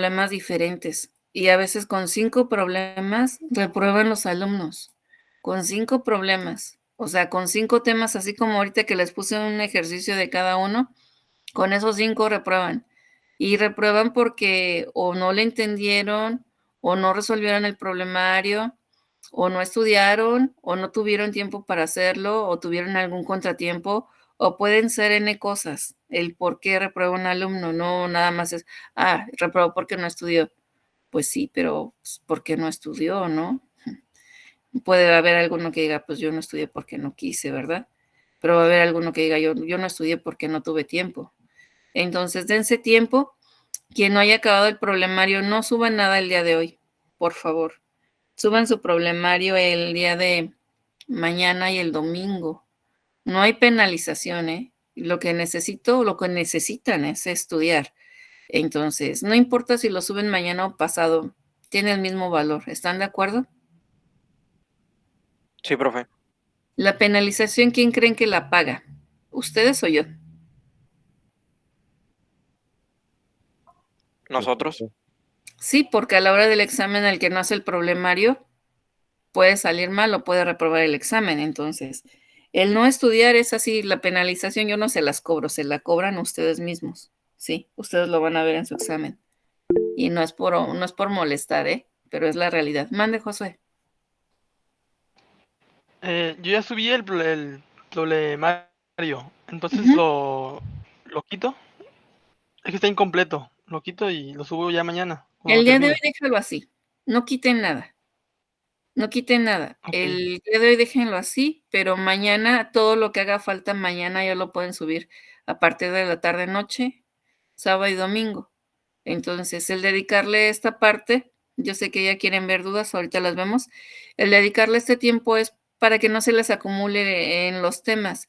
problemas diferentes y a veces con 5 problemas reprueban los alumnos, con 5 problemas, o sea, con 5 temas, así como ahorita que les puse un ejercicio de cada uno, con esos 5 reprueban. Y reprueban porque o no le entendieron, o no resolvieron el problemario, o no estudiaron, o no tuvieron tiempo para hacerlo, o tuvieron algún contratiempo, o pueden ser N cosas, el por qué reprueba un alumno, no nada más es, reprobó porque no estudió. Pues sí, pero, pues, ¿por qué no estudió, no? Puede haber alguno que diga, pues yo no estudié porque no quise, ¿verdad? Pero va a haber alguno que diga, yo no estudié porque no tuve tiempo. Entonces, dense tiempo. Quien no haya acabado el problemario, no suban nada el día de hoy, por favor. Suban su problemario el día de mañana y el domingo. No hay penalización, ¿eh? Lo que necesito, lo que necesitan es estudiar. Entonces, no importa si lo suben mañana o pasado, tiene el mismo valor. ¿Están de acuerdo? Sí, profe. La penalización, ¿quién creen que la paga? ¿Ustedes o yo? Nosotros. Sí, porque a la hora del examen, el que no hace el problemario puede salir mal o puede reprobar el examen. Entonces, el no estudiar es así, la penalización yo no se las cobro, se la cobran ustedes mismos. Sí, ustedes lo van a ver en su examen. Y no es por molestar, ¿eh? Pero es la realidad. Mande, Josué. Yo ya subí el problemario, entonces Ujú. lo quito. Es que está incompleto. Lo quito y lo subo ya mañana, cuando El lo día de hoy termine. déjalo así. No quiten nada. No quiten nada. Ok. El día de hoy déjenlo así, pero mañana, todo lo que haga falta mañana ya lo pueden subir a partir de la tarde noche, sábado y domingo. Entonces, el dedicarle esta parte, yo sé que ya quieren ver dudas, ahorita las vemos. El dedicarle este tiempo es para que no se les acumule en los temas,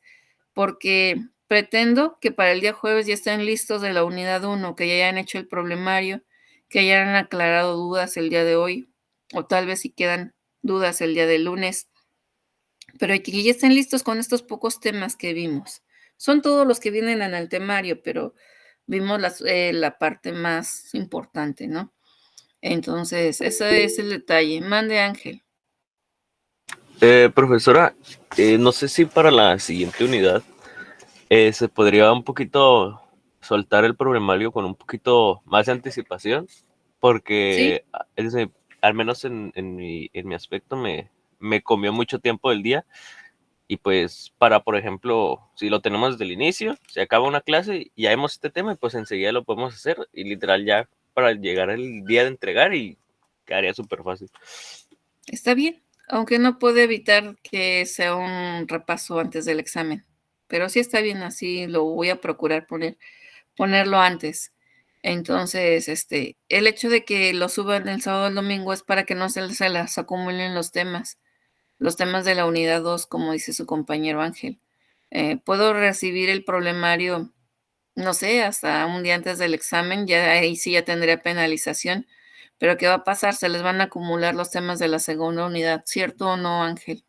porque pretendo que para el día jueves ya estén listos de la unidad 1, que ya hayan hecho el problemario, que hayan aclarado dudas el día de hoy, o tal vez si quedan dudas el día del lunes, pero que ya estén listos con estos pocos temas que vimos. Son todos los que vienen en el temario, pero vimos la parte más importante, ¿no? Entonces, ese es el detalle. Mande, Ángel. Profesora, no sé si para la siguiente unidad se podría un poquito soltar el problemario con un poquito más de anticipación, ¿Sí? porque al menos en mi aspecto me comió mucho tiempo del día y pues para, por ejemplo, si lo tenemos desde el inicio, se acaba una clase y ya vemos este tema y pues enseguida lo podemos hacer y literal ya para llegar el día de entregar y quedaría súper fácil. Está bien, aunque no puede evitar que sea un repaso antes del examen, pero sí está bien, así lo voy a procurar ponerlo antes. Entonces, el hecho de que lo suban el sábado o el domingo es para que no se las acumulen los temas de la unidad 2, como dice su compañero Ángel. Puedo recibir el problemario, no sé, hasta un día antes del examen, ya ahí sí ya tendría penalización, pero ¿qué va a pasar? Se les van a acumular los temas de la segunda unidad, ¿cierto o no, Ángel?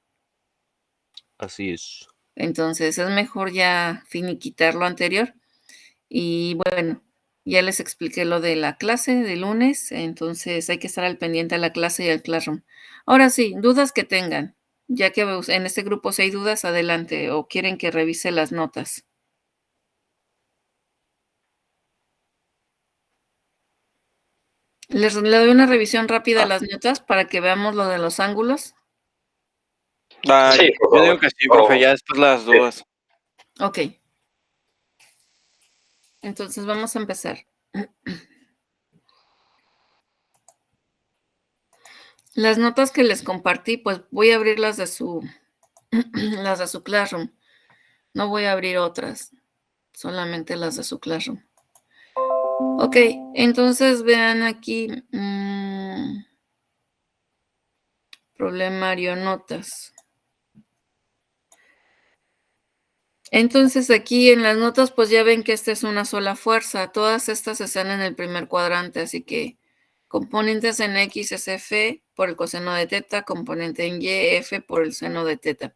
Así es. Entonces es mejor ya finiquitar lo anterior. Y bueno, ya les expliqué lo de la clase de lunes, entonces hay que estar al pendiente a la clase y al classroom. Ahora sí, dudas que tengan, ya que en este grupo si hay dudas, adelante, o quieren que revise las notas. Le doy una revisión rápida a las notas para que veamos lo de los ángulos. Sí, por yo favor. digo que sí, profe, ya después las dudas. Ok. Entonces vamos a empezar. Las notas que les compartí, pues voy a abrir las de su Classroom. No voy a abrir otras, solamente las de su Classroom. Ok, entonces vean aquí, problemario, notas. Entonces aquí en las notas pues ya ven que esta es una sola fuerza, todas estas están en el primer cuadrante, así que componentes en X es F por el coseno de teta, componente en Y, F por el seno de teta.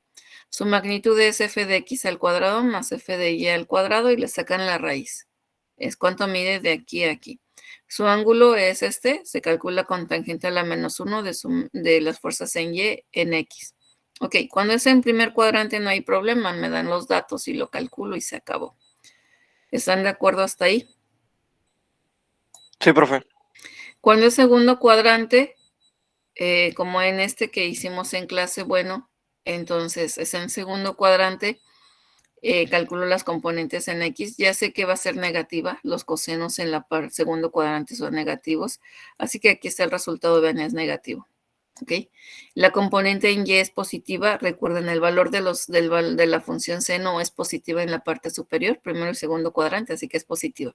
Su magnitud es F de X al cuadrado más F de Y al cuadrado y le sacan la raíz. Es cuánto mide de aquí a aquí. Su ángulo es este, se calcula con tangente a la menos 1 de las fuerzas en Y en X. Ok, cuando es en primer cuadrante no hay problema, me dan los datos y lo calculo y se acabó. ¿Están de acuerdo hasta ahí? Sí, profe. Cuando es segundo cuadrante, como en este que hicimos en clase, bueno, entonces es en segundo cuadrante, calculo las componentes en X, ya sé que va a ser negativa, los cosenos en la segundo cuadrante son negativos, así que aquí está el resultado, vean, es negativo. ¿Ok? La componente en Y es positiva, recuerden, el valor de la función seno es positiva en la parte superior, primero y segundo cuadrante, así que es positiva.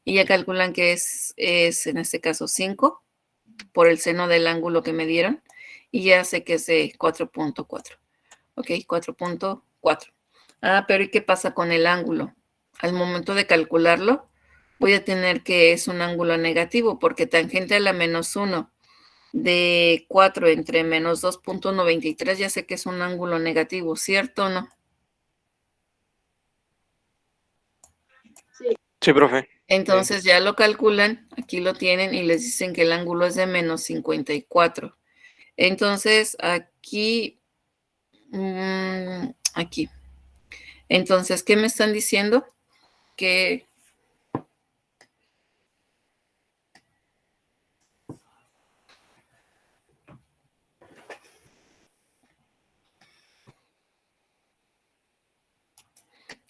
Y ya calculan que es en este caso 5 por el seno del ángulo que me dieron, y ya sé que es de 4.4. ¿Ok? 4.4. Ah, pero ¿y qué pasa con el ángulo? Al momento de calcularlo, voy a tener que es un ángulo negativo, porque tangente a la menos 1 de 4 entre menos 2.93, ya sé que es un ángulo negativo, ¿cierto o no? Sí, profe. Entonces ya lo calculan, aquí lo tienen y les dicen que el ángulo es de menos 54. Entonces aquí, aquí. Entonces, ¿qué me están diciendo? Que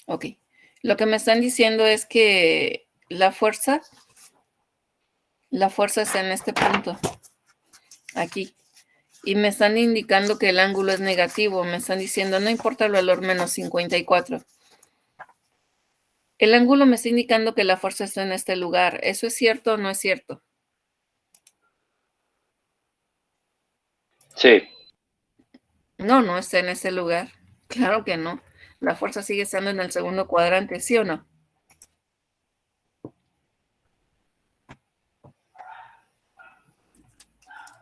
ok, lo que me están diciendo es que la fuerza está en este punto, aquí. Y me están indicando que el ángulo es negativo. Me están diciendo, no importa el valor menos 54. El ángulo me está indicando que la fuerza está en este lugar. ¿Eso es cierto o no es cierto? Sí. No, no está en ese lugar. Claro que no. La fuerza sigue estando en el segundo cuadrante, ¿sí o no?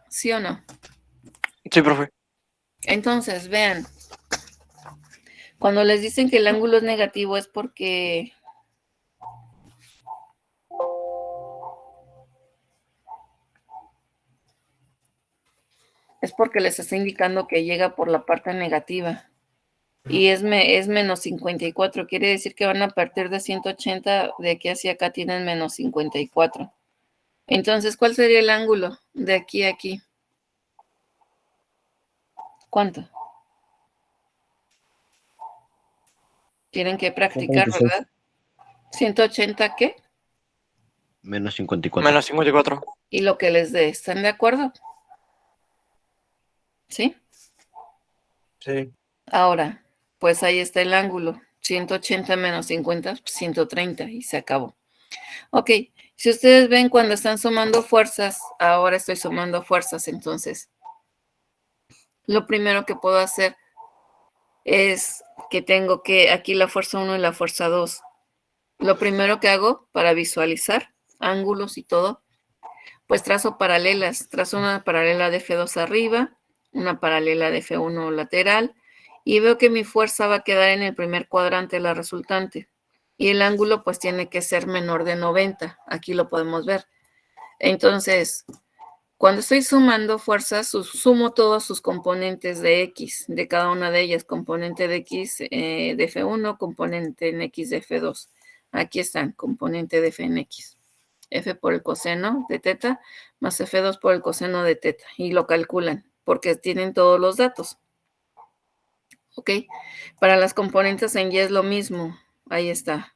¿Sí o no? Sí, profe. Entonces, vean, cuando les dicen que el ángulo es negativo es porque les está indicando que llega por la parte negativa. Y es menos 54. Quiere decir que van a partir de 180, de aquí hacia acá tienen menos 54. Entonces, ¿cuál sería el ángulo de aquí a aquí? ¿Cuánto? Tienen que practicar, 126. ¿verdad? ¿180 qué? Menos 54. Menos 54. Y lo que les dé. ¿Están de acuerdo? ¿Sí? Sí. Ahora, pues ahí está el ángulo. 180 menos 50, 130 y se acabó. Ok, si ustedes ven cuando están sumando fuerzas, ahora estoy sumando fuerzas, entonces lo primero que puedo hacer es que tengo que aquí la fuerza 1 y la fuerza 2. Lo primero que hago para visualizar ángulos y todo, pues trazo paralelas. Trazo una paralela de F2 arriba, una paralela de F1 lateral, y veo que mi fuerza va a quedar en el primer cuadrante, la resultante. Y el ángulo pues tiene que ser menor de 90. Aquí lo podemos ver. Entonces, cuando estoy sumando fuerzas, sumo todos sus componentes de X, de cada una de ellas, componente de X de F1, componente en X de F2. Aquí están, componente de F en X. F por el coseno de teta más F2 por el coseno de teta. Y lo calculan, porque tienen todos los datos. ¿Ok? Para las componentes en Y es lo mismo. Ahí está.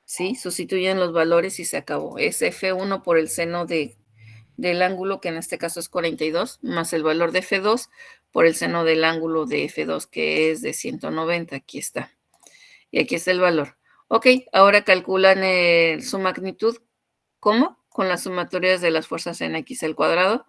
¿Sí? Sustituyen los valores y se acabó. Es F1 por el seno del ángulo, que en este caso es 42, más el valor de F2 por el seno del ángulo de F2, que es de 190. Aquí está. Y aquí está el valor. Ok, ahora calculan su magnitud. ¿Cómo? Con las sumatorias de las fuerzas en X al cuadrado,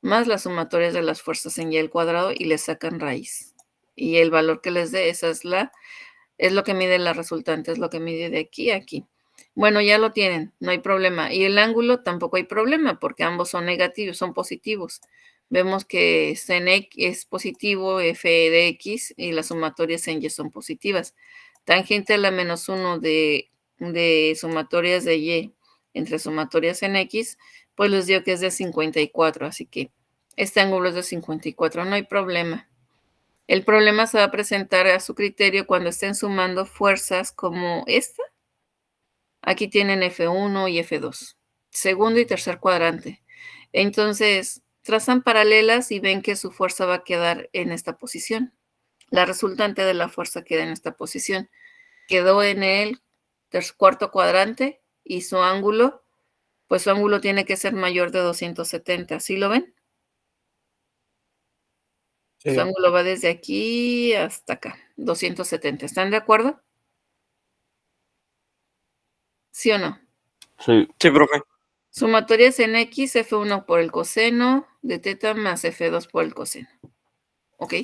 más las sumatorias de las fuerzas en Y al cuadrado, y le sacan raíz. Y el valor que les dé, esa es lo que mide la resultante, es lo que mide de aquí a aquí. Bueno, ya lo tienen, no hay problema. Y el ángulo tampoco hay problema, porque ambos son negativos, son positivos. Vemos que Sen es positivo, F de X, y las sumatorias en Y son positivas. Tangente a la menos 1 de sumatorias de Y entre sumatorias en X, pues les dio que es de 54, así que este ángulo es de 54, no hay problema. El problema se va a presentar a su criterio cuando estén sumando fuerzas como esta. Aquí tienen F1 y F2, segundo y tercer cuadrante. Entonces, trazan paralelas y ven que su fuerza va a quedar en esta posición. La resultante de la fuerza queda en esta posición. Quedó en el cuarto cuadrante y su ángulo, pues su ángulo tiene que ser mayor de 270. ¿Sí lo ven? Sí. Su ángulo va desde aquí hasta acá, 270. ¿Están de acuerdo? ¿Sí o no? Sí. Sí, profe. Sumatorias en X, F1 por el coseno de teta más F2 por el coseno. ¿Ok?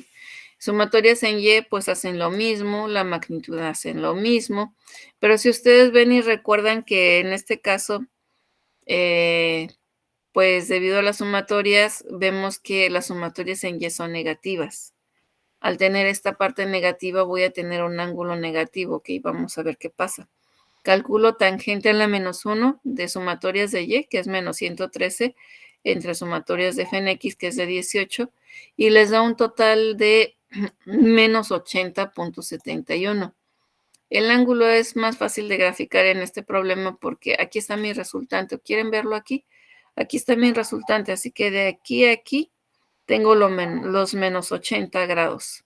Sumatorias en Y, pues hacen lo mismo, la magnitud hacen lo mismo, pero si ustedes ven y recuerdan que en este caso, pues debido a las sumatorias, vemos que las sumatorias en Y son negativas. Al tener esta parte negativa voy a tener un ángulo negativo, ¿ok? Vamos a ver qué pasa. Calculo tangente a la menos 1 de sumatorias de Y, que es menos 113, entre sumatorias de F en X, que es de 18, y les da un total de menos 80.71. El ángulo es más fácil de graficar en este problema porque aquí está mi resultante. ¿Quieren verlo aquí? Aquí está mi resultante, así que de aquí a aquí tengo los menos 80 grados.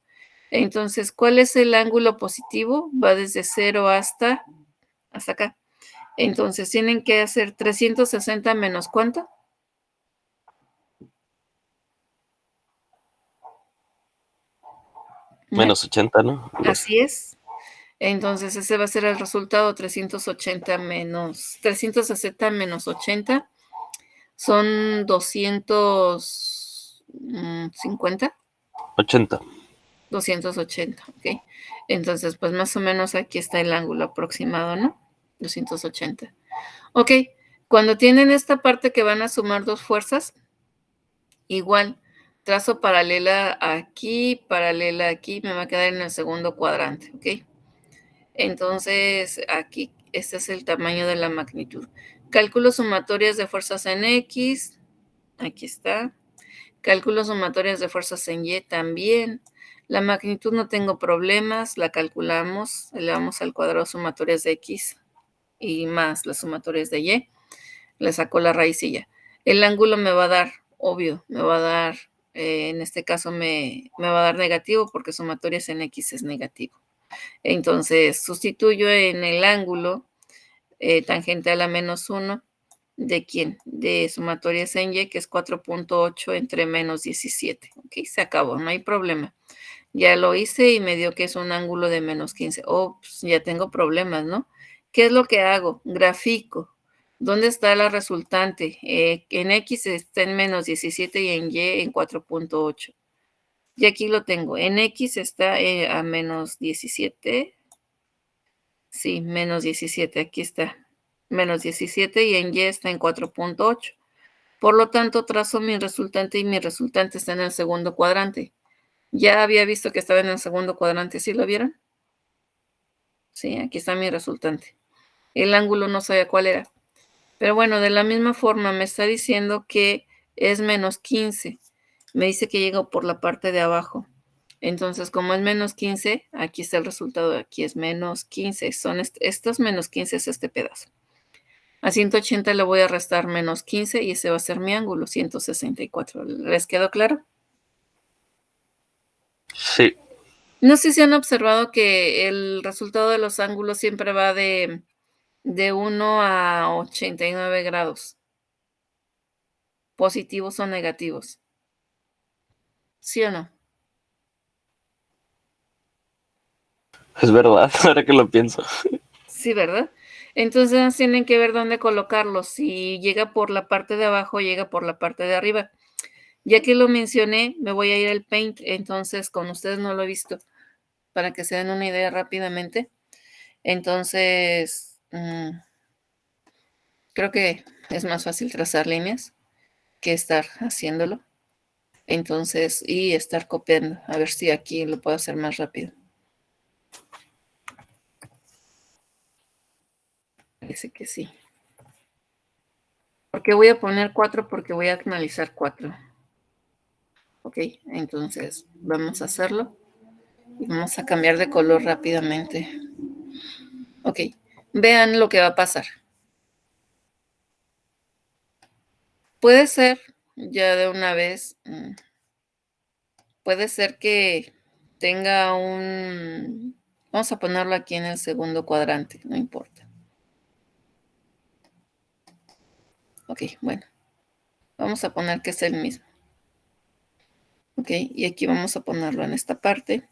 Entonces, ¿cuál es el ángulo positivo? Va desde 0 hasta acá. Entonces, tienen que hacer 360 menos ¿cuánto? Menos 80, ¿no? Así es. Entonces, ese va a ser el resultado, 360 menos 80. Son 250. 80. 280, ¿ok? Entonces, pues más o menos aquí está el ángulo aproximado, ¿no? 280. Ok, cuando tienen esta parte que van a sumar dos fuerzas, igual, trazo paralela aquí, me va a quedar en el segundo cuadrante, ¿ok? Entonces, aquí, este es el tamaño de la magnitud. Cálculo sumatorias de fuerzas en X, aquí está. Cálculo sumatorias de fuerzas en Y también. La magnitud no tengo problemas, la calculamos, elevamos al cuadrado sumatorias de X y más las sumatorias de Y. Le saco la raíz y ya. El ángulo me va a dar, obvio, me va a dar, en este caso me va a dar negativo porque sumatorias en X es negativo. Entonces, sustituyo en el ángulo tangente a la menos 1. ¿De quién? De sumatorias en Y, que es 4.8 entre menos 17. Ok, se acabó, no hay problema. Ya lo hice y me dio que es un ángulo de menos 15. Oh, pues ya tengo problemas, ¿no? ¿Qué es lo que hago? Grafico. ¿Dónde está la resultante? En X está en menos 17 y en Y en 4.8. Y aquí lo tengo. En X está a menos 17. Sí, menos 17. Aquí está. Menos 17 y en Y está en 4.8. Por lo tanto, trazo mi resultante y mi resultante está en el segundo cuadrante. Ya había visto que estaba en el segundo cuadrante. ¿Sí lo vieron? Sí, aquí está mi resultante. El ángulo no sabía cuál era. Pero bueno, de la misma forma me está diciendo que es menos 15. Me dice que llega por la parte de abajo. Entonces, como es menos 15, aquí está el resultado. Aquí es menos 15. Son estos menos 15 es este pedazo. A 180 le voy a restar menos 15 y ese va a ser mi ángulo, 164. ¿Les quedó claro? Sí. No sé si han observado que el resultado de los ángulos siempre va de 1 a 89 grados. ¿Positivos o negativos? ¿Sí o no? Es verdad, ahora que lo pienso. Sí, ¿verdad? Entonces tienen que ver dónde colocarlos. Si llega por la parte de abajo, llega por la parte de arriba. Ya que lo mencioné, me voy a ir al Paint. Entonces, con ustedes no lo he visto. Para que se den una idea rápidamente. Entonces, creo que es más fácil trazar líneas que estar haciéndolo. Entonces, y estar copiando. A ver si aquí lo puedo hacer más rápido. Parece que sí. ¿Por qué voy a poner 4? Porque voy a analizar 4. Ok, entonces vamos a hacerlo. Y vamos a cambiar de color rápidamente. Ok, vean lo que va a pasar. Puede ser, ya de una vez, puede ser que tenga un... Vamos a ponerlo aquí en el segundo cuadrante, no importa. Ok, bueno. Vamos a poner que es el mismo. Ok, y aquí vamos a ponerlo en esta parte.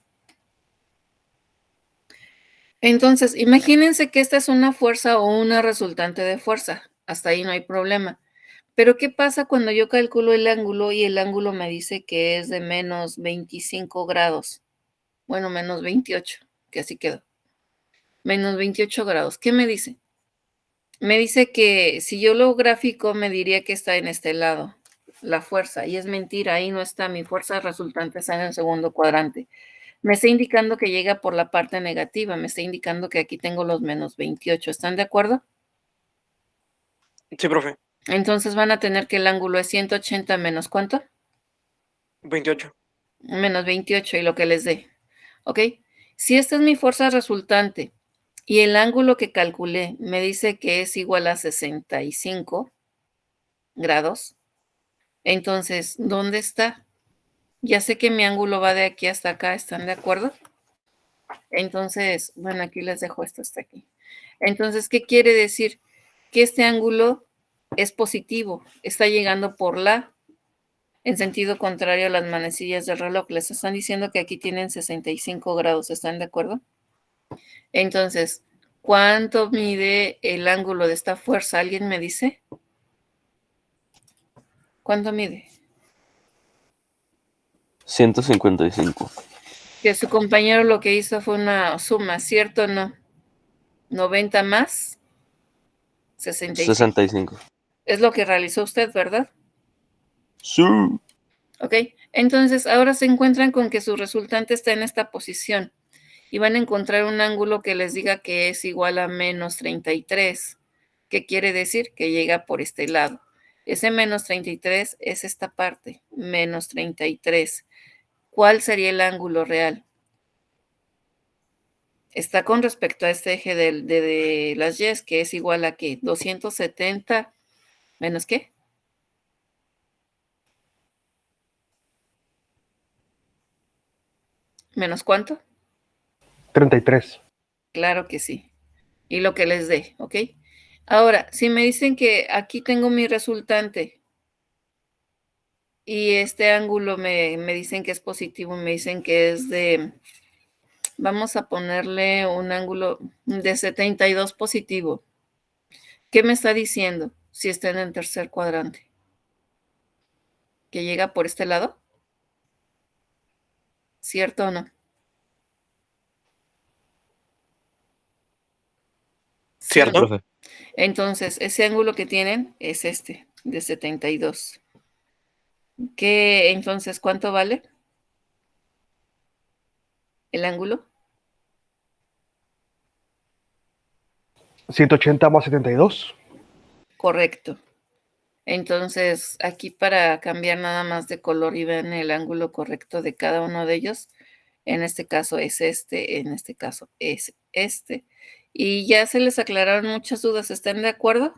Entonces, imagínense que esta es una fuerza o una resultante de fuerza. Hasta ahí no hay problema. Pero, ¿qué pasa cuando yo calculo el ángulo y el ángulo me dice que es de menos 25 grados? Bueno, menos 28, que así quedó. Menos 28 grados. ¿Qué me dice? Me dice que si yo lo grafico, me diría que está en este lado, la fuerza. Y es mentira, ahí no está. Mi fuerza resultante está en el segundo cuadrante. Me está indicando que llega por la parte negativa. Me está indicando que aquí tengo los menos 28. ¿Están de acuerdo? Sí, profe. Entonces van a tener que el ángulo es 180 menos ¿cuánto? 28. Menos 28 y lo que les dé. ¿Ok? Si esta es mi fuerza resultante y el ángulo que calculé me dice que es igual a 65 grados, entonces, ¿dónde está? Ya sé que mi ángulo va de aquí hasta acá, ¿están de acuerdo? Entonces, bueno, aquí les dejo esto hasta aquí. Entonces, ¿qué quiere decir? Que este ángulo es positivo, está llegando por en sentido contrario a las manecillas del reloj. Les están diciendo que aquí tienen 65 grados, ¿están de acuerdo? Entonces, ¿cuánto mide el ángulo de esta fuerza? ¿Alguien me dice? ¿Cuánto mide? 155. Que su compañero lo que hizo fue una suma, ¿cierto o no? 90 más 65. 65. Es lo que realizó usted, ¿verdad? Sí. Ok, entonces ahora se encuentran con que su resultante está en esta posición y van a encontrar un ángulo que les diga que es igual a menos 33. ¿Qué quiere decir? Que llega por este lado. Ese menos 33 es esta parte, menos 33. ¿Cuál sería el ángulo real? Está con respecto a este eje de las Y, que es igual a ¿qué? 270 menos ¿qué? ¿Menos cuánto? 33. Claro que sí. Y lo que les dé, ¿ok? Ahora, si me dicen que aquí tengo mi resultante y este ángulo me dicen que es positivo, me dicen que es vamos a ponerle un ángulo de 72 positivo. ¿Qué me está diciendo si está en el tercer cuadrante? ¿Que llega por este lado? ¿Cierto o no? ¿Sí o no? ¿Cierto? Profe. Entonces, ese ángulo que tienen es este, de 72. ¿Qué, entonces, cuánto vale el ángulo? 180 más 72. Correcto. Entonces, aquí para cambiar nada más de color y ver el ángulo correcto de cada uno de ellos, en este caso es este, en este caso es este. Y ya se les aclararon muchas dudas, ¿están de acuerdo?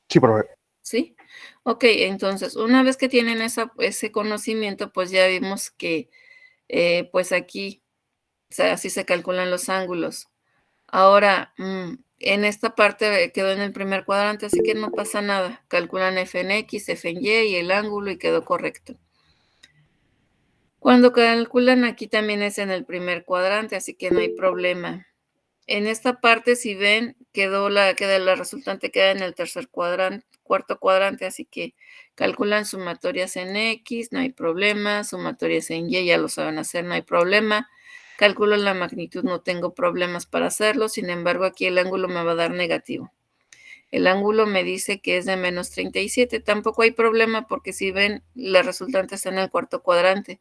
Sí, profe. ¿Sí? Ok, entonces, una vez que tienen ese conocimiento, pues ya vimos que, pues aquí, o sea, así se calculan los ángulos. Ahora, en esta parte quedó en el primer cuadrante, así que no pasa nada. Calculan f en x, f en y y el ángulo y quedó correcto. Cuando calculan aquí también es en el primer cuadrante, así que no hay problema. En esta parte, si ven, la resultante queda en el tercer cuadrante, cuarto cuadrante, así que calculan sumatorias en X, no hay problema, sumatorias en Y, ya lo saben hacer, no hay problema. Calculo la magnitud, no tengo problemas para hacerlo, sin embargo, aquí el ángulo me va a dar negativo. El ángulo me dice que es de menos 37, tampoco hay problema porque si ven, la resultante está en el cuarto cuadrante.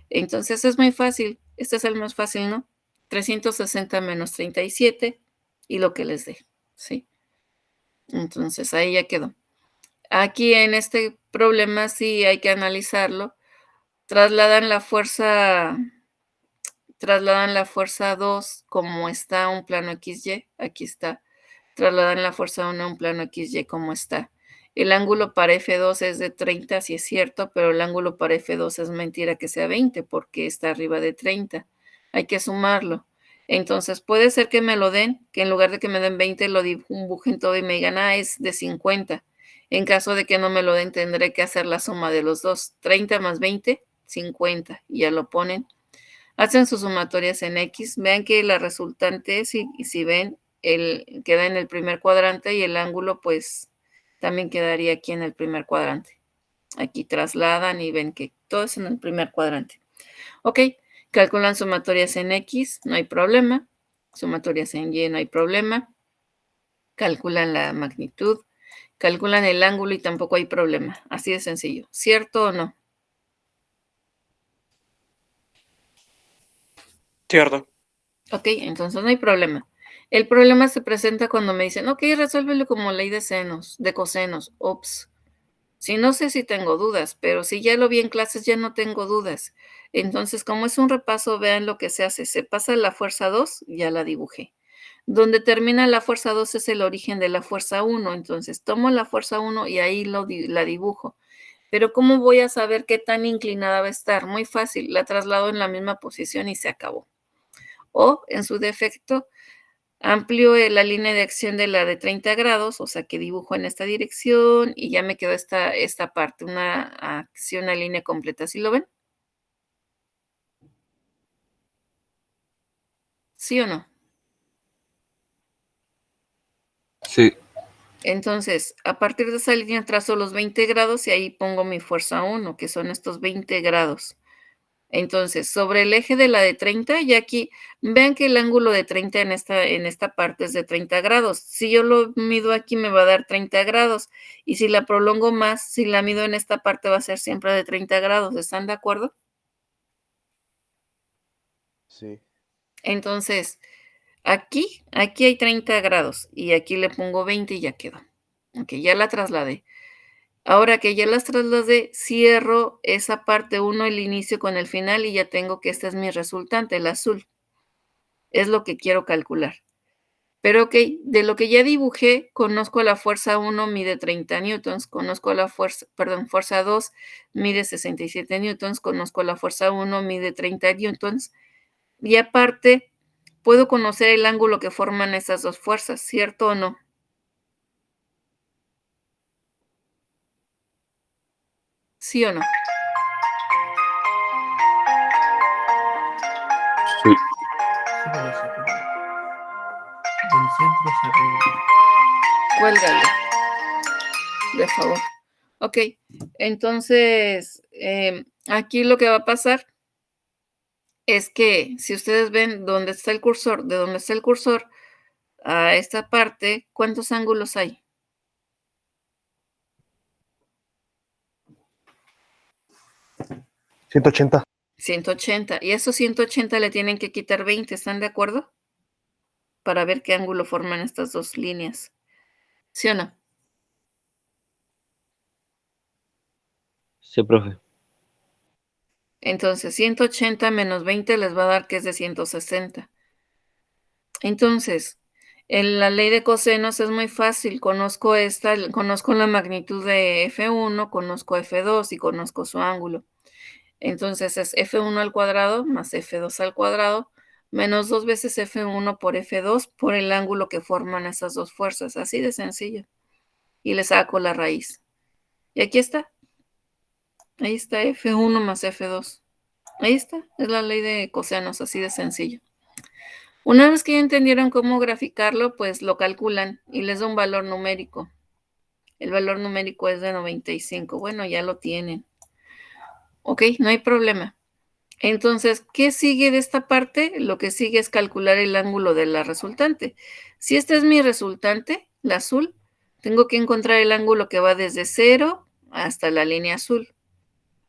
Entonces es muy fácil, este es el más fácil, ¿no? 360 menos 37 y lo que les dé, ¿sí? Entonces, ahí ya quedó. Aquí en este problema sí hay que analizarlo. Trasladan la fuerza 2 como está a un plano XY, aquí está. Trasladan la fuerza 1 a un plano XY como está. El ángulo para F2 es de 30, sí es cierto, pero el ángulo para F2 es mentira que sea 20 porque está arriba de 30. Hay que sumarlo. Entonces, puede ser que me lo den, que en lugar de que me den 20 lo dibujen todo y me digan, es de 50. En caso de que no me lo den, tendré que hacer la suma de los dos. 30 más 20, 50. Y ya lo ponen. Hacen sus sumatorias en X. Vean que la resultante, si ven, queda en el primer cuadrante y el ángulo, pues, también quedaría aquí en el primer cuadrante. Aquí trasladan y ven que todo es en el primer cuadrante. Ok, calculan sumatorias en X, no hay problema. Sumatorias en Y, no hay problema. Calculan la magnitud, calculan el ángulo y tampoco hay problema. Así de sencillo. ¿Cierto o no? Cierto. Ok, entonces no hay problema. El problema se presenta cuando me dicen, ok, resuélvelo como ley de senos, de cosenos. Ups. Si no sé si tengo dudas, pero si ya lo vi en clases, ya no tengo dudas. Entonces, como es un repaso, vean lo que se hace. Se pasa la fuerza 2, ya la dibujé. Donde termina la fuerza 2 es el origen de la fuerza 1. Entonces, tomo la fuerza 1 y ahí la dibujo. Pero ¿cómo voy a saber qué tan inclinada va a estar? Muy fácil, la traslado en la misma posición y se acabó. O, en su defecto, amplio la línea de acción de la de 30 grados, o sea que dibujo en esta dirección y ya me quedó esta parte, una acción, una línea completa. ¿Sí lo ven? ¿Sí o no? Sí. Entonces, a partir de esa línea trazo los 20 grados y ahí pongo mi fuerza 1, que son estos 20 grados. Entonces, sobre el eje de la de 30, y aquí, vean que el ángulo de 30 en esta parte es de 30 grados. Si yo lo mido aquí, me va a dar 30 grados. Y si la prolongo más, si la mido en esta parte, va a ser siempre de 30 grados. ¿Están de acuerdo? Sí. Entonces, aquí hay 30 grados. Y aquí le pongo 20 y ya quedó. Ok, ya la trasladé. Ahora que ya las trasladé, cierro esa parte 1, el inicio con el final, y ya tengo que este es mi resultante, el azul. Es lo que quiero calcular. Pero ok, de lo que ya dibujé, conozco la fuerza 1, mide 30 newtons, conozco la fuerza 2, mide 67 newtons, conozco la fuerza 1, mide 30 newtons, y aparte, puedo conocer el ángulo que forman esas dos fuerzas, ¿cierto o no? ¿Sí o no? Sí. Del centro hacia arriba. Cuélgale, de favor. Ok, entonces, aquí lo que va a pasar es que si ustedes ven dónde está el cursor, de dónde está el cursor a esta parte, ¿cuántos ángulos hay? 180. 180. Y esos 180 le tienen que quitar 20, ¿están de acuerdo? Para ver qué ángulo forman estas dos líneas. ¿Sí o no? Sí, profe. Entonces, 180 menos 20 les va a dar que es de 160. Entonces, en la ley de cosenos es muy fácil. Conozco la magnitud de F1, conozco F2 y conozco su ángulo. Entonces, es F1 al cuadrado más F2 al cuadrado menos 2 veces F1 por F2 por el ángulo que forman esas dos fuerzas. Así de sencillo. Y le saco la raíz. Y aquí está. Ahí está F1 más F2. Ahí está. Es la ley de cosenos, así de sencillo. Una vez que ya entendieron cómo graficarlo, pues lo calculan y les da un valor numérico. El valor numérico es de 95. Bueno, ya lo tienen. Ok, no hay problema. Entonces, ¿qué sigue de esta parte? Lo que sigue es calcular el ángulo de la resultante. Si esta es mi resultante, la azul, tengo que encontrar el ángulo que va desde 0 hasta la línea azul.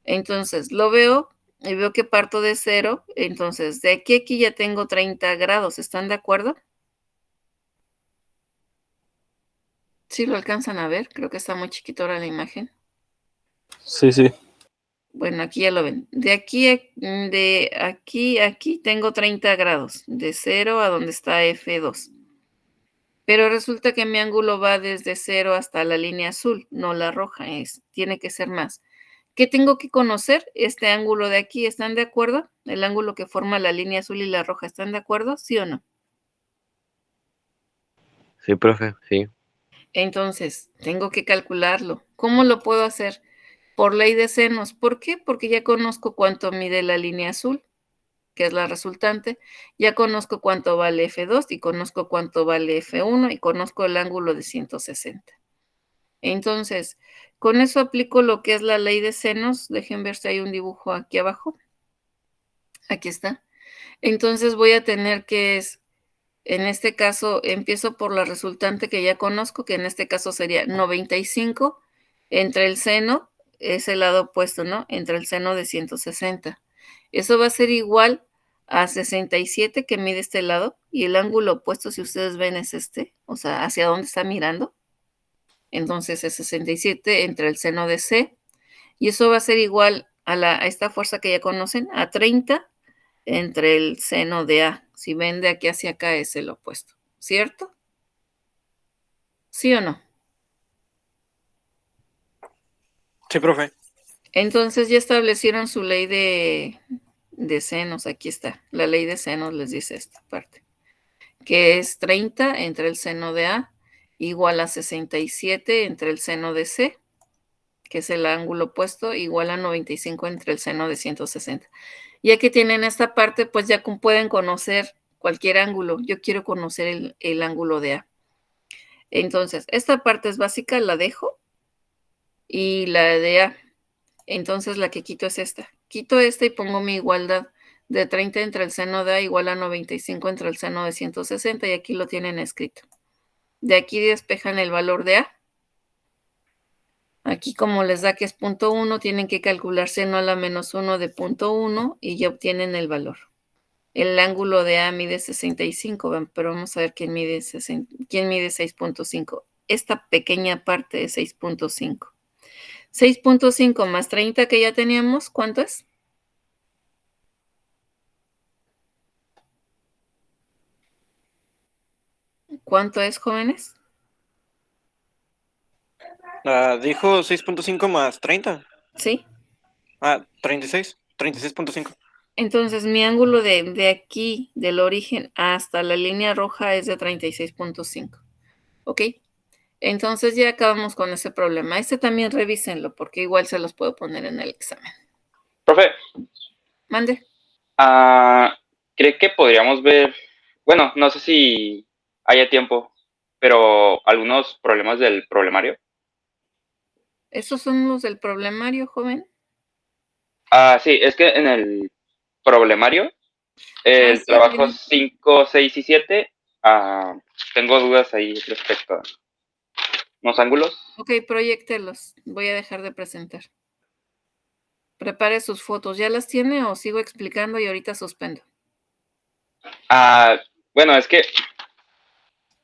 Entonces, lo veo y veo que parto de 0. Entonces, de aquí a aquí ya tengo 30 grados. ¿Están de acuerdo? ¿Sí lo alcanzan a ver? Creo que está muy chiquito ahora la imagen. Sí, sí. Bueno, aquí ya lo ven. De aquí a aquí tengo 30 grados, de 0 a donde está F2. Pero resulta que mi ángulo va desde 0 hasta la línea azul, no la roja, tiene que ser más. ¿Qué tengo que conocer? Este ángulo de aquí, ¿están de acuerdo? El ángulo que forma la línea azul y la roja, ¿están de acuerdo? ¿Sí o no? Sí, profe, sí. Entonces, tengo que calcularlo. ¿Cómo lo puedo hacer? Por ley de senos. ¿Por qué? Porque ya conozco cuánto mide la línea azul, que es la resultante. Ya conozco cuánto vale F2 y conozco cuánto vale F1 y conozco el ángulo de 160. Entonces, con eso aplico lo que es la ley de senos. Dejen ver si hay un dibujo aquí abajo. Aquí está. Entonces voy a tener que en este caso, empiezo por la resultante que ya conozco, que en este caso sería 95 entre el seno, es el lado opuesto, ¿no? Entre el seno de 160. Eso va a ser igual a 67 que mide este lado, y el ángulo opuesto, si ustedes ven, es este, o sea, hacia dónde está mirando. Entonces es 67 entre el seno de C, y eso va a ser igual a esta fuerza que ya conocen, a 30 entre el seno de A. Si ven de aquí hacia acá es el opuesto, ¿cierto? ¿Sí o no? Sí, profe. Entonces ya establecieron su ley de senos. Aquí está. La ley de senos les dice esta parte. Que es 30 entre el seno de A igual a 67 entre el seno de C, que es el ángulo opuesto, igual a 95 entre el seno de 160. Ya que tienen esta parte, pues ya pueden conocer cualquier ángulo. Yo quiero conocer el ángulo de A. Entonces, esta parte es básica, la dejo. Y la de A. Entonces, la que quito es esta. Quito esta y pongo mi igualdad de 30 entre el seno de A igual a 95 entre el seno de 160. Y aquí lo tienen escrito. De aquí despejan el valor de A. Aquí, como les da que es 0.1, tienen que calcular seno a la menos 1 de 0.1 y ya obtienen el valor. El ángulo de A mide 65, pero vamos a ver quién mide 6.5. Esta pequeña parte de 6.5. 6.5 más 30 que ya teníamos, ¿cuánto es? ¿Cuánto es, jóvenes? Dijo 6.5 más 30. ¿Sí? 36. 36.5. Entonces, mi ángulo de aquí, del origen hasta la línea roja, es de 36.5. ¿Ok? Entonces, ya acabamos con ese problema. Este también revísenlo, porque igual se los puedo poner en el examen. Profe, Mande. ¿cree que podríamos ver, bueno, no sé si haya tiempo, pero algunos problemas del problemario? ¿Esos son los del problemario, joven? Sí, es que en el problemario, el Sí, trabajo bien. 5, 6 y 7, tengo dudas ahí respecto a los ángulos. Ok, proyéctelos. Voy a dejar de presentar. Prepare sus fotos. ¿Ya las tiene o sigo explicando y ahorita suspendo? Bueno, es que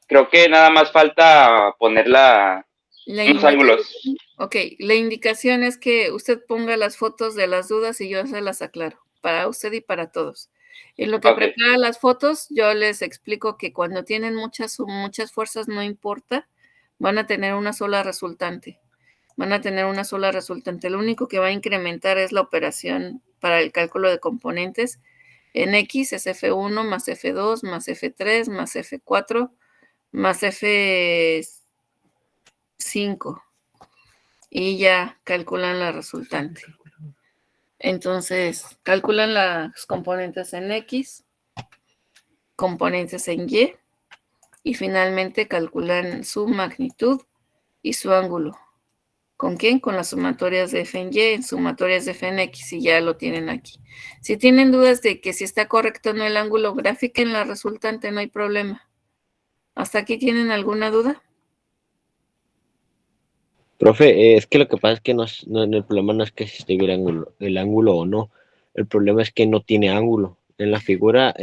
creo que nada más falta poner La unos ángulos. Ok, la indicación es que usted ponga las fotos de las dudas y yo se las aclaro, para usted y para todos. En lo que Ok. prepara las fotos, yo les explico que cuando tienen muchas fuerzas, no importa, van a tener una sola resultante. Van a tener una sola resultante. Lo único que va a incrementar es la operación para el cálculo de componentes. En X es F1 más F2 más F3 más F4 más F5. Y ya calculan la resultante. Entonces, calculan las componentes en X, componentes en y finalmente calculan su magnitud y su ángulo. ¿Con quién? Con las sumatorias de f en y, en sumatorias de f en x, y ya lo tienen aquí. Si tienen dudas de que si está correcto o no el ángulo, grafiquen la resultante, no hay problema. ¿Hasta aquí tienen alguna duda? Profe, es que lo que pasa es que el problema no es que si esté bien el ángulo o no. El problema es que no tiene ángulo. En la figura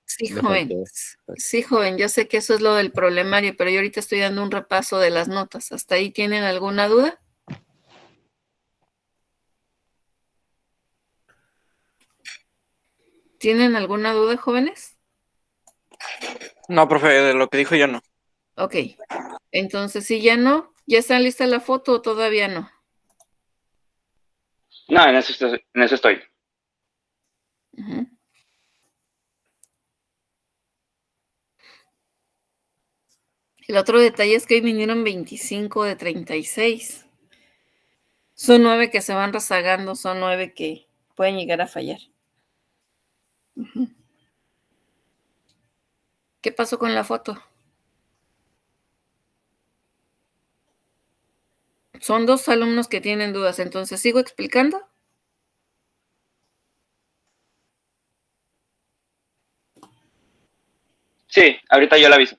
Sí, Me joven. faltó. Sí, joven, yo sé que eso es lo del problemario, pero yo ahorita estoy dando un repaso de las notas. ¿Hasta ahí tienen alguna duda? ¿Tienen alguna duda, jóvenes? No, profe, de lo que dijo yo no. Ok. Entonces, si ya no, ¿ya está lista la foto o todavía no? No, en eso estoy. Ujú. El otro detalle es que hoy vinieron 25 de 36. Son 9 que se van rezagando, son 9 que pueden llegar a fallar. Ujú. ¿Qué pasó con la foto? Son 2 alumnos que tienen dudas, entonces, ¿sigo explicando? Sí, ahorita yo la aviso.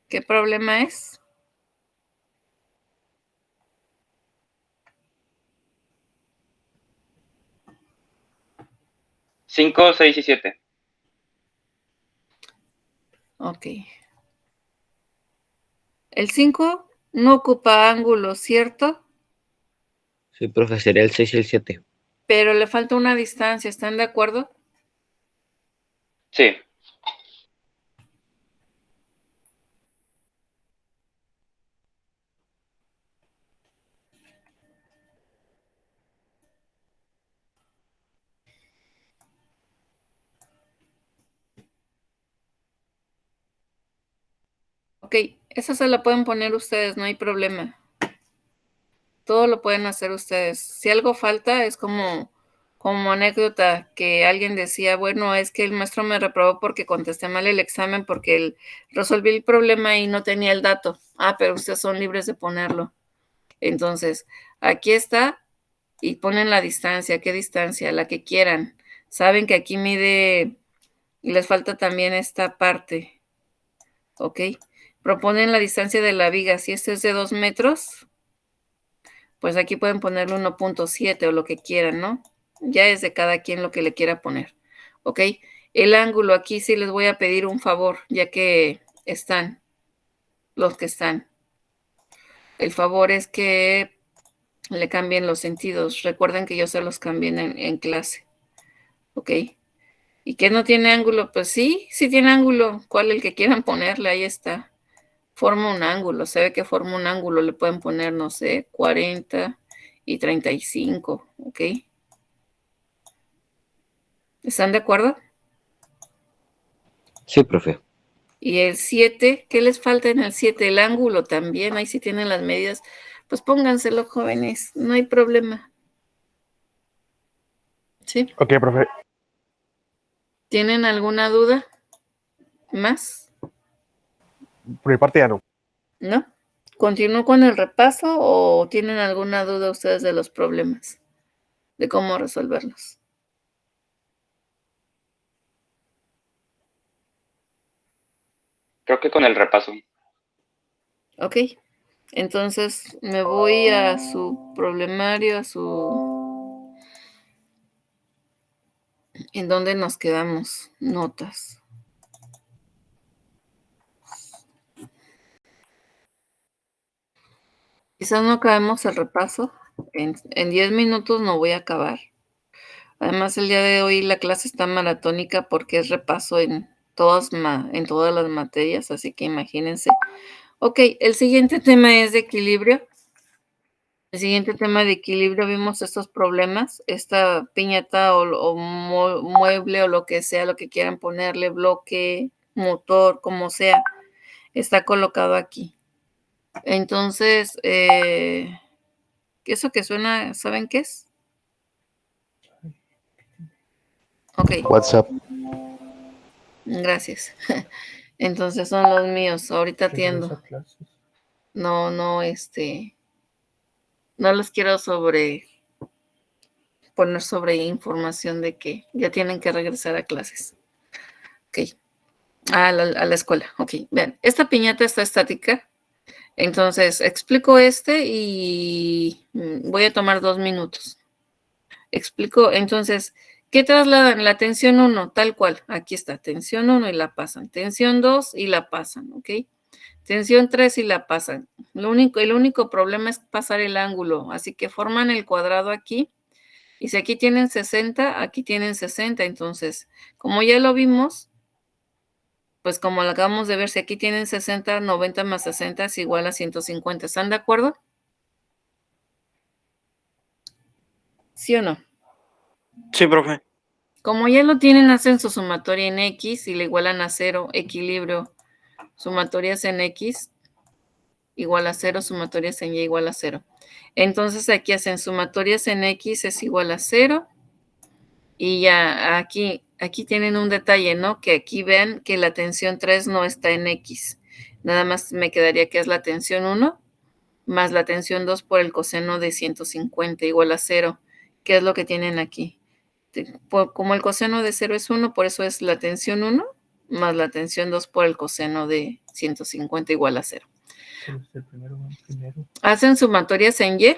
¿Qué problema es? Cinco, 6 y 7. Ok. El 5 no ocupa ángulo, ¿cierto? Sí, profe, sería el 6 y el 7. Pero le falta una distancia, ¿están de acuerdo? Sí. Ok, esa se la pueden poner ustedes, no hay problema. Todo lo pueden hacer ustedes. Si algo falta, es como anécdota que alguien decía, bueno, es que el maestro me reprobó porque contesté mal el examen, porque resolví el problema y no tenía el dato. Ah, pero ustedes son libres de ponerlo. Entonces, aquí está y ponen la distancia. ¿Qué distancia? La que quieran. Saben que aquí mide, les falta también esta parte. ¿Ok? Proponen la distancia de la viga. Si este es de 2 metros, pues aquí pueden ponerle 1.7 o lo que quieran, ¿no? Ya es de cada quien lo que le quiera poner. ¿Ok? El ángulo, aquí sí les voy a pedir un favor, ya que están los que están. El favor es que le cambien los sentidos. Recuerden que yo se los cambié en clase. ¿Ok? ¿Y que no tiene ángulo? Pues sí, sí tiene ángulo. ¿Cuál el que quieran ponerle? Ahí está. Forma un ángulo. Se ve que forma un ángulo. Le pueden poner, no sé, 40 y 35. ¿Ok? ¿Están de acuerdo? Sí, profe. Y el 7, ¿qué les falta en el 7? El ángulo también. Ahí sí tienen las medidas. Pues pónganselo, jóvenes. No hay problema. ¿Sí? Ok, profe. ¿Tienen alguna duda más? Por mi parte ya no. ¿No? ¿Continúo con el repaso o tienen alguna duda ustedes de los problemas? De cómo resolverlos. Creo que con el repaso. Ok. Entonces me voy a su problemario, a su... ¿En dónde nos quedamos? Notas. Quizás no acabemos el repaso. En 10 minutos no voy a acabar. Además, el día de hoy la clase está maratónica porque es repaso en todas las materias, así que imagínense. Ok, el siguiente tema es de equilibrio. El siguiente tema de equilibrio, vimos estos problemas, esta piñata o mueble o lo que sea, lo que quieran ponerle, bloque, motor, como sea, está colocado aquí. Entonces, eso que suena, ¿saben qué es? Ok. WhatsApp. Gracias. Entonces son los míos. Ahorita atiendo. Regresa a clases. No, no los quiero poner sobre información de que ya tienen que regresar a clases. Ok. A la escuela. Ok. Vean, esta piñata está estática. Entonces, explico y voy a tomar 2 minutos. Explico, entonces, ¿qué trasladan? La tensión 1, tal cual. Aquí está, tensión 1 y la pasan. Tensión 2 y la pasan, ¿ok? Tensión 3 y la pasan. El único problema es pasar el ángulo. Así que forman el cuadrado aquí. Y si aquí tienen 60, aquí tienen 60. Entonces, como ya lo vimos, pues como lo acabamos de ver, si aquí tienen 60, 90 más 60 es igual a 150. ¿Están de acuerdo? ¿Sí o no? Sí, profe. Como ya lo tienen, hacen su sumatoria en X y le igualan a 0, equilibrio. Sumatorias en X igual a 0, sumatorias en Y igual a 0. Entonces aquí hacen sumatorias en X es igual a 0. Y ya aquí tienen un detalle, ¿no? Que aquí vean que la tensión 3 no está en X. Nada más me quedaría que es la tensión 1 más la tensión 2 por el coseno de 150 igual a 0. ¿Qué es lo que tienen aquí? Como el coseno de 0 es 1, por eso es la tensión 1 más la tensión 2 por el coseno de 150 igual a 0. El primero va primero. ¿Hacen sumatorias en Y?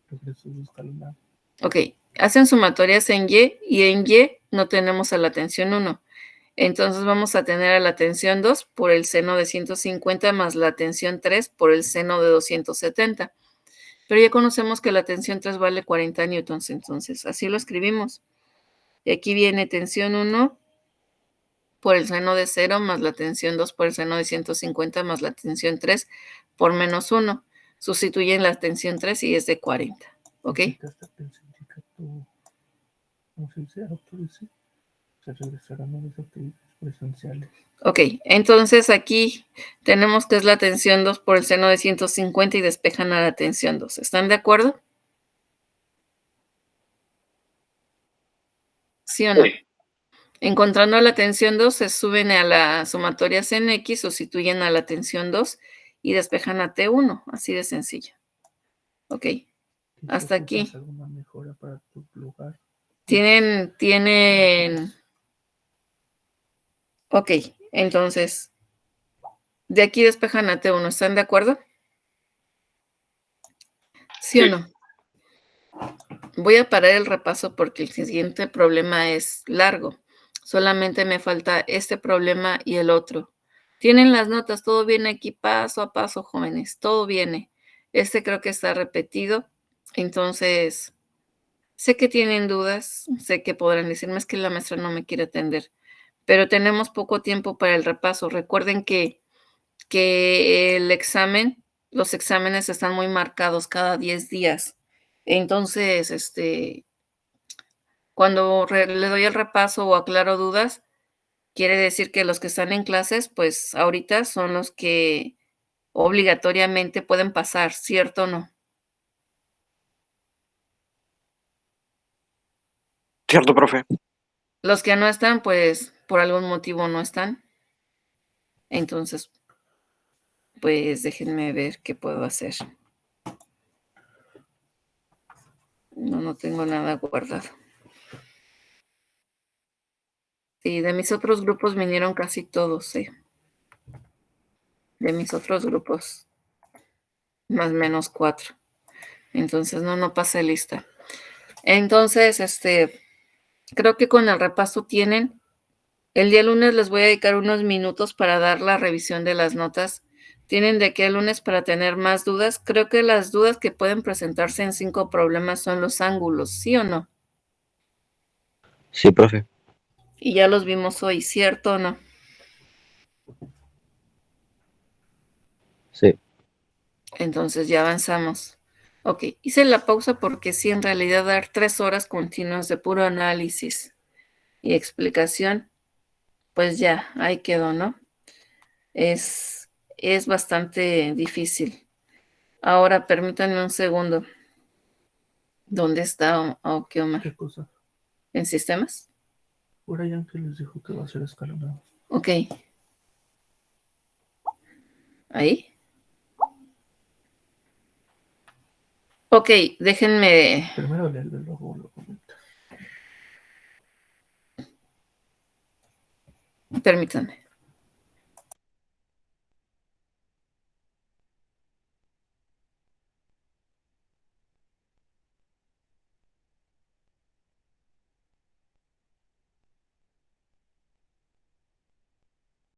Regreso escalonado. Ok, hacen sumatorias en Y y en Y no tenemos a la tensión 1. Entonces vamos a tener a la tensión 2 por el seno de 150 más la tensión 3 por el seno de 270. Pero ya conocemos que la tensión 3 vale 40 newtons, entonces así lo escribimos. Y aquí viene tensión 1 por el seno de 0 más la tensión 2 por el seno de 150 más la tensión 3 por menos 1. Sustituyen la tensión 3 y es de 40. ¿Ok? Esta tensión indica tu, ¿cómo se dice? Autorice. Se regresarán nuevas actividades presenciales. Ok, entonces aquí tenemos que es la tensión 2 por el seno de 150 y despejan a la tensión 2. ¿Están de acuerdo? ¿Sí o no? Sí. Encontrando la tensión 2, se suben a las sumatorias en X, sustituyen a la tensión 2 y despejan a T1, así de sencillo. Ok, hasta aquí. ¿Alguna mejora para tu lugar? Tienen... Ok, entonces, de aquí despejan a T1, ¿están de acuerdo? ¿Sí o no? Voy a parar el repaso porque el siguiente problema es largo. Solamente me falta este problema y el otro. Tienen las notas, todo viene aquí paso a paso, jóvenes, todo viene. Este creo que está repetido. Entonces, sé que tienen dudas, sé que podrán decirme es que la maestra no me quiere atender, pero tenemos poco tiempo para el repaso. Recuerden que los exámenes están muy marcados cada 10 días. Entonces, cuando le doy el repaso o aclaro dudas, quiere decir que los que están en clases, pues ahorita son los que obligatoriamente pueden pasar, ¿cierto o no? Cierto, profe. Los que no están, pues por algún motivo no están. Entonces, pues déjenme ver qué puedo hacer. No tengo nada guardado. Sí, de mis otros grupos vinieron casi todos, sí. De mis otros grupos, más o menos 4. Entonces, no pasé lista. Entonces, creo que con el repaso tienen. El día lunes les voy a dedicar unos minutos para dar la revisión de las notas. Tienen de aquí al lunes para tener más dudas. Creo que las dudas que pueden presentarse en 5 problemas son los ángulos, ¿sí o no? Sí, profe. Y ya los vimos hoy, ¿cierto o no? Sí. Entonces ya avanzamos. Ok, hice la pausa porque sí, en realidad dar 3 horas continuas de puro análisis y explicación, pues ya, ahí quedó, ¿no? Es bastante difícil. Ahora, permítanme un segundo. ¿Dónde está? Ok, Omar. ¿Qué cosa? ¿En sistemas? Por ahí Ángel les dijo que va a ser escalonado. Ok. ¿Ahí? Ok, déjenme... Primero leerlo y luego lo comento. Permítanme.